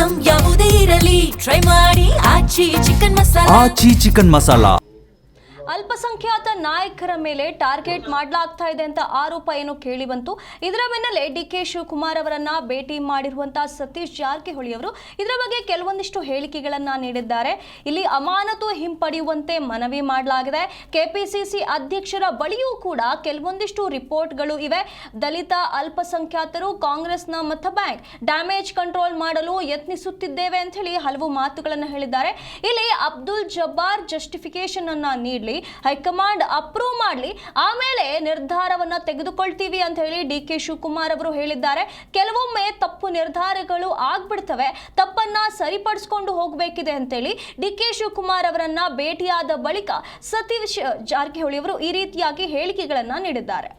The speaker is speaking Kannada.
ಐಟಂ ಯಾವುದೇ ಇರಲಿ ಟ್ರೈ ಮಾಡಿ ಆಚಿ ಚಿಕನ್ ಮಸಾಲಾ. ಅಲ್ಪಸಂಖ್ಯಾತ ನಾಯಕರ ಮೇಲೆ ಟಾರ್ಗೆಟ್ ಮಾಡಲಾಗ್ತಾ ಇದೆ ಅಂತ ಆರೋಪ ಏನು ಕೇಳಿ ಬಂತು. ಇದರ ಬೆನ್ನಲ್ಲೇ ಡಿಕೆ ಶಿವಕುಮಾರ್ ಅವರನ್ನ ಭೇಟಿ ಮಾಡಿರುವಂತಹ ಸತೀಶ್ ಜಾರಕಿಹೊಳಿ ಅವರು ಇದರ ಬಗ್ಗೆ ಕೆಲವೊಂದಿಷ್ಟು ಹೇಳಿಕೆಗಳನ್ನ ನೀಡಿದ್ದಾರೆ. ಇಲ್ಲಿ ಅಮಾನತು ಹಿಂಪಡೆಯುವಂತೆ ಮನವಿ ಮಾಡಲಾಗಿದೆ. ಕೆಪಿಸಿಸಿ ಅಧ್ಯಕ್ಷರ ಬಳಿಯೂ ಕೂಡ ಕೆಲವೊಂದಿಷ್ಟು ರಿಪೋರ್ಟ್ಗಳು ಇವೆ. ದಲಿತ ಅಲ್ಪಸಂಖ್ಯಾತರು ಕಾಂಗ್ರೆಸ್ನ ಮತ ಬ್ಯಾಂಕ್ ಡ್ಯಾಮೇಜ್ ಕಂಟ್ರೋಲ್ ಮಾಡಲು ಯತ್ನಿಸುತ್ತಿದ್ದೇವೆ ಅಂತ ಹೇಳಿ ಹಲವು ಮಾತುಗಳನ್ನು ಹೇಳಿದ್ದಾರೆ. ಇಲ್ಲಿ ಅಬ್ದುಲ್ ಜಬ್ಬಾರ್ ಜಸ್ಟಿಫಿಕೇಶನ್ ಅನ್ನ ನೀಡಲಿ, ಹೈಕಮಾಂಡ್ ಅಪ್ರೂವ್ ಮಾಡಲಿ, ಆಮೇಲೆ ನಿರ್ಧಾರವನ್ನ ತೆಗೆದುಕೊಳ್ತೀವಿ ಅಂತ ಹೇಳಿ ಡಿಕೆ ಶಿವಕುಮಾರ್ ಅವರು ಹೇಳಿದ್ದಾರೆ. ಕೆಲವೊಮ್ಮೆ ತಪ್ಪು ನಿರ್ಧಾರಗಳು ಆಗ್ಬಿಡ್ತವೆ, ತಪ್ಪನ್ನ ಸರಿಪಡಿಸಿಕೊಂಡು ಹೋಗಬೇಕಿದೆ ಅಂತೇಳಿ ಡಿಕೆ ಶಿವಕುಮಾರ್ ಅವರನ್ನ ಭೇಟಿಯಾದ ಬಳಿಕ ಸತೀಶ್ ಜಾರಕಿಹೊಳಿ ಅವರು ಈ ರೀತಿಯಾಗಿ ಹೇಳಿಕೆಗಳನ್ನ ನೀಡಿದ್ದಾರೆ.